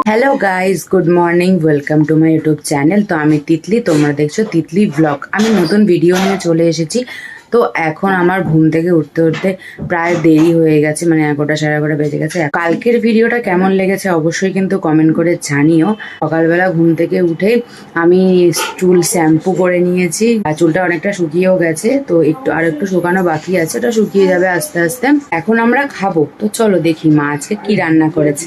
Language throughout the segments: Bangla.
Hello guys, good morning, welcome to my YouTube channel. তো আমি তিতলি, তোমরা দেখছো তিতলি ব্লগ। আমি নতুন ভিডিও নিয়ে চলে এসেছি। তো এখন আমার ঘুম থেকে উঠতে উঠতে প্রায় দেরি হয়ে গেছে, মানে 11টা 11:30 বেজে গেছে। কালকের ভিডিওটা কেমন লেগেছে অবশ্যই কিন্তু কমেন্ট করে জানিও। সকালবেলা ঘুম থেকে উঠে আমি চুল শ্যাম্পু করে নিয়েছি, আর চুলটা অনেকটা শুকিয়েও গেছে। তো আর একটু শুকানো বাকি আছে, ওটা শুকিয়ে যাবে আস্তে আস্তে। এখন আমরা খাবো, তো চলো দেখি মা আজকে কি রান্না করেছে।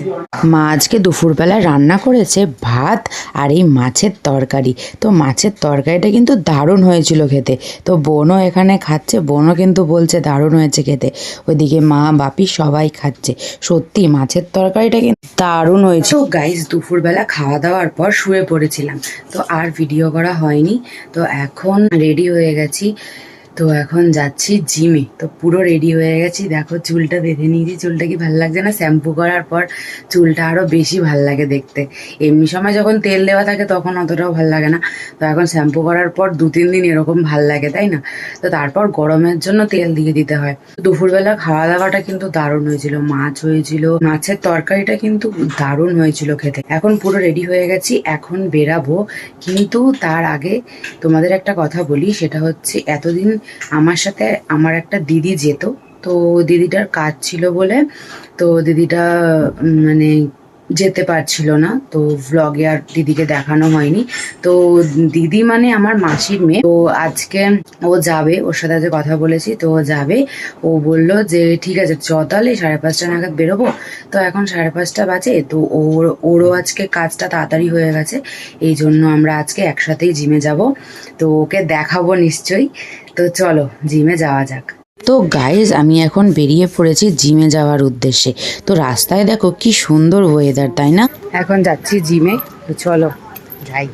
মা আজকে দুপুরবেলা রান্না করেছে ভাত আর এই মাছের তরকারি। তো মাছের তরকারিটা কিন্তু দারুণ হয়েছিল খেতে। তো বোনও এখানে খাচ্ছে, বোনও কিন্তু বলছে দারুণ হয়েছে খেতে। ওইদিকে মা বাপি সবাই খাচ্ছে। সত্যি মাছের তরকারিটা কিন্তু দারুণ হয়েছে। তো গাইস, দুপুরবেলা খাওয়া দাওয়ার পর শুয়ে পড়েছিলাম, তো আর ভিডিও করা হয়নি। তো এখন রেডি হয়ে গেছি, তো এখন যাচ্ছি জিমে। তো পুরো রেডি হয়ে গেছি, দেখো চুলটা বেঁধে নিয়েছি। চুলটা কি ভালো লাগছে না? শ্যাম্পু করার পর চুলটা আরও বেশি ভাল লাগে দেখতে। এমনি সময় যখন তেল দেওয়া থাকে তখন অতটাও ভাল লাগে না, তো এখন শ্যাম্পু করার পর 2-3 দিন এরকম ভাল লাগে, তাই না? তো তারপর গরমের জন্য তেল দিয়ে দিতে হয়। দুপুরবেলা খাওয়া দাওয়াটা কিন্তু দারুণ হয়েছিল, মাছ হয়েছিল, মাছের তরকারিটা কিন্তু দারুণ হয়েছিল খেতে। এখন পুরো রেডি হয়ে গেছি, এখন বেরাবো। কিন্তু তার আগে তোমাদের একটা কথা বলি, সেটা হচ্ছে এতদিন আমার সাথে আমার একটা দিদি যেত। তো দিদিটার কাজ ছিল বলে তো দিদিটা মানে যেতে পারছিল না, তো ভ্লগে আর দিদিকে দেখানো হয়নি। তো দিদি মানে আমার মাসির মেয়ে। তো আজকে ও যাবে, ওর সাথে আজকে কথা বলেছি, তো ও যাবে। ও বললো যে ঠিক আছে চ তাহলে 5:30 নাগাদ বেরোবো। তো এখন 5:30 বাজে, তো ওরও আজকে কাজটা তাড়াতাড়ি হয়ে গেছে, এই জন্য আমরা আজকে একসাথেই জিমে যাব। তো ওকে দেখাবো নিশ্চয়ই। তো চলো জিমে যাওয়া যাক। তো গাইজ, আমি এখন বেরিয়ে পড়েছি জিমে যাওয়ার উদ্দেশ্যে। তো রাস্তায় দেখো কি সুন্দর ওয়েদার, তাই না? এখন যাচ্ছি জিমে, তো চলো যাই।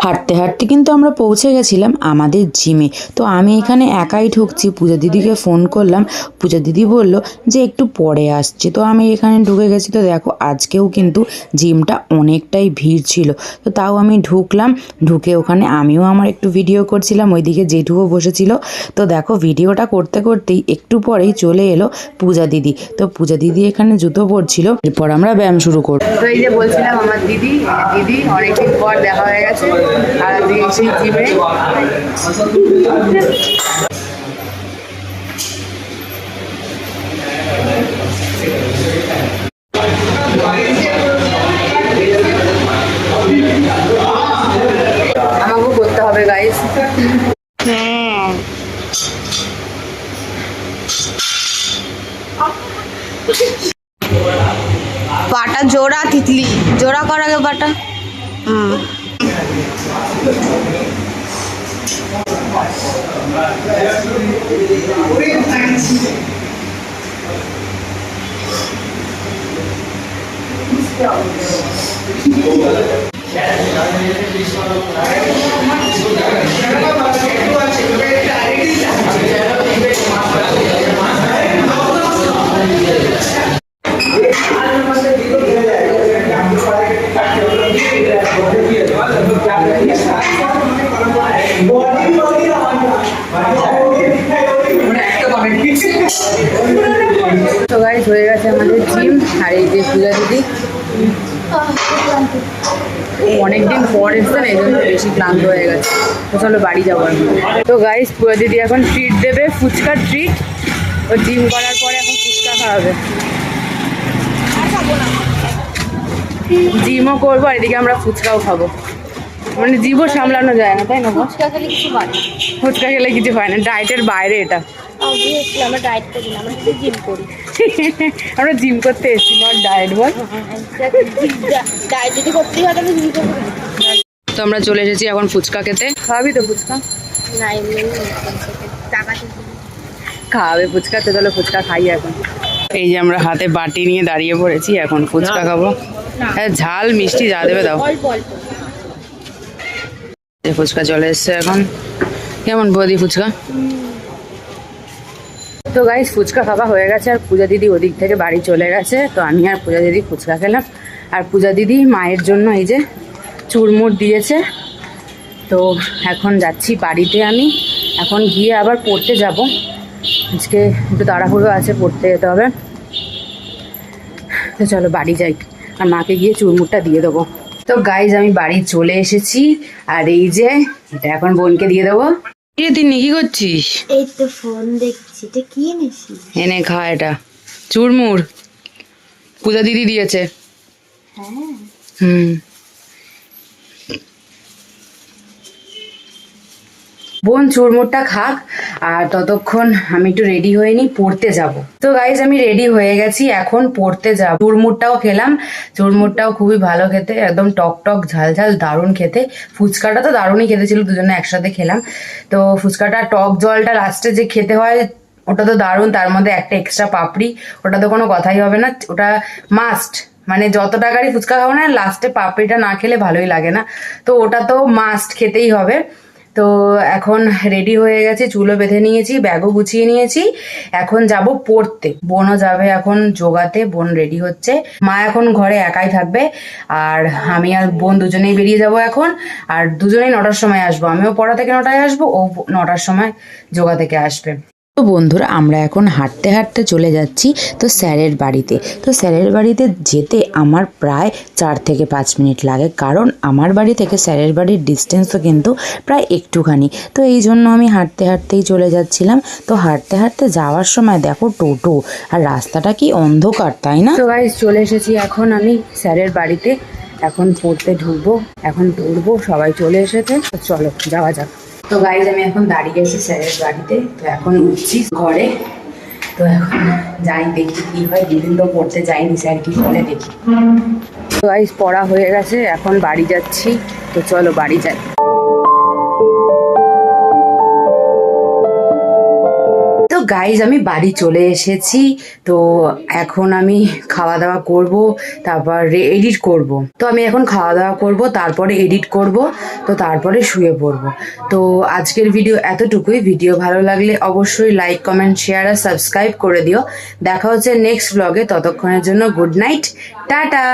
হাঁটতে হাঁটতে কিন্তু আমরা পৌঁছে গেছিলাম আমাদের জিমে। তো আমি এখানে একাই ঢুকছি, পূজা দিদিকে ফোন করলাম। পূজা দিদি বলল যে একটু পরে আসছে। তো আমি এখানে ঢুকে গেছি। তো দেখো আজকেও কিন্তু জিমটা অনেকটাই ভিড় ছিল। তো তাও আমি ঢুকলাম, ঢুকে ওখানে আমিও আমার একটু ভিডিও করছিলাম, ওইদিকে জেঠুও বসেছিল। তো দেখো ভিডিওটা করতে করতেই একটু পরেই চলে এলো পূজা দিদি। তো পূজা দিদি এখানে জুতো পরছিল, এরপর আমরা ব্যায়াম শুরু করব। তো এই যে বলছিলাম আমার দিদি অনেকদিন পর দেখা হয়ে গেছে, আর আজকে সেই জিমে। আমাকেও করতে হবে গাইস। পাটা জোড়া তিতলি, জোড়া কর আগে পাটা। তো গাইস, হয়ে গেছে আমাদের জিম। আর এই যে পূজা দিদি অনেকদিন পর এসছেন, এই জন্য বেশি ক্লান্ত হয়ে গেছে। তো চলো বাড়ি যাবো এখন। তো গাইস, পূজা দিদি এখন ট্রিট দেবে, ফুচকার ট্রিট। ও জিম করার পরে এখন ফুচকা খাওয়াবে। জিমও করবো আর এদিকে আমরা ফুচকাও খাবো, মানে জিমও সামলানো যায় না, তাই না? ফুচকা খেলে কিছু হয় না, ফুচকা খেলে কিছু হয় না, ডায়েটের বাইরে এটা। আমরা ডায়েট করি না, আমরা জিম করি। আমরা জিম করতে এসেছি, নট ডায়েট। বল, ডায়েট যদি করতেই হয় তাহলে জিম করবো। তো আমরা চলে এসেছি এখন ফুচকা খেতে। খাওয়াবি তো ফুচকা? না, এমনি টাকা খাওয়াবে ফুচকা, তো চলো ফুচকা খাই এখন। এই যে আমরা হাতে বাটি নিয়ে দাঁড়িয়ে পড়েছি, এখন ফুচকা খাবো। হ্যাঁ, ঝাল মিষ্টি যা দেবে দাও। অল্প অল্প ফুচকা চলে এসছে এখন। কেমন বৌদি ফুচকা? তো গাইস, ফুচকা খাওয়া হয়ে গেছে, আর পূজা দিদি ওদিক থেকে বাড়ি চলে গেছে। তো আমি আর পূজা দিদি ফুচকা খেলাম, আর পূজা দিদি মায়ের জন্য এই যে চুরমুর দিয়েছে। তো এখন যাচ্ছি বাড়িতে, আমি এখন গিয়ে আবার পড়তে যাব। আজকে একটু তাড়াহুড়ো আছে, পড়তে যেতে হবে। তো চলো বাড়ি যাই, আর মাকে গিয়ে চুরমুরটা দিয়ে দেবো। তো গাইজ আমি বাড়ি চলে এসেছি, আর এই যে এটা এখন বোনকে দিয়ে দেবো। তুই কি করছিস? এই তো ফোন দেখছি। এটা কি এনেছিস? এনে খা, এটা চুরমুর পূজা দিদি দিয়েছে। হ্যাঁ, হুম, বোন চুরমুরটা খাক, আর ততক্ষণ আমি একটু রেডি হয়ে নিই, পড়তে যাব। তো গাইজ আমি রেডি হয়ে গেছি, এখন পড়তে যাব। চুরমুরটাও খেলাম, চুরমুরটাও খুবই ভালো খেতে, একদম টক টক ঝাল ঝাল, দারুণ খেতে। ফুচকাটা তো দারুণই খেতে ছিল, দুজনে একসাথে খেলাম। তো ফুচকাটা টক জলটা লাস্টে যে খেতে হয় ওটা তো দারুণ, তার মধ্যে একটা এক্সট্রা পাপড়ি, ওটা তো কোনো কথাই হবে না, ওটা মাস্ট। মানে যত টাকারই ফুচকা খাবো না, লাস্টে পাপড়িটা না খেলে ভালোই লাগে না, তো ওটা তো মাস্ট খেতেই হবে। তো এখন রেডি হয়ে গেছে, চুলও বেঁধে নিয়েছি, ব্যাগও গুছিয়ে নিয়েছি, এখন যাব পড়তে। বোনও যাবে এখন যোগাতে, বোন রেডি হচ্ছে। মা এখন ঘরে একাই থাকবে, আর আমি আর বোন দুজনেই বেরিয়ে যাব এখন। আর দুজনেই 9টার সময় আসবো, আমিও পড়া থেকে 9টায় আসবো, ও 9টার সময় যোগা থেকে আসবে। তো বন্ধুরা আমরা এখন হাঁটতে হাঁটতে চলে যাচ্ছি তো স্যারের বাড়িতে। তো স্যারের বাড়িতে যেতে আমার প্রায় 4 থেকে 5 মিনিট লাগে, কারণ আমার বাড়ি থেকে স্যারের বাড়ির ডিস্টেন্সও কিন্তু প্রায় একটুখানি। তো এই জন্য আমি হাঁটতে হাঁটতেই চলে যাচ্ছিলাম। তো হাঁটতে হাঁটতে যাওয়ার সময় দেখো টোটো, আর রাস্তাটা কি অন্ধকার, তাই না? তো গাইস চলে এসেছি এখন আমি স্যারের বাড়িতে, এখন পড়তে ঢুকবো, এখন পড়বো, সবাই চলে এসেছে। তো চলো যাওয়া যাক। তো গাইজ আমি এখন দাঁড়িয়ে আছি স্যারের বাড়িতে, তো এখন উঠছি ঘরে। তো এখন যাই, দেখি কি হয়, দুদিন তো পড়তে যাইনি, স্যার কি বলে দেখি। তো গাইজ পড়া হয়ে গেছে, এখন বাড়ি যাচ্ছি। তো চলো বাড়ি যাই। তো গাইজ আমি বাড়ি চলে এসেছি। তো এখন আমি খাওয়া দাওয়া করব, তারপর এডিট করব। তো আমি এখন খাওয়া দাওয়া করব, তারপরে এডিট করব, তো তারপরে শুয়ে পড়ব। তো আজকের ভিডিও এতটুকুই। ভিডিও ভালো লাগলে অবশ্যই লাইক, কমেন্ট, শেয়ার আর সাবস্ক্রাইব করে দিও। দেখা হচ্ছে নেক্সট ব্লগে, ততক্ষণের জন্য গুড নাইট, টাটা।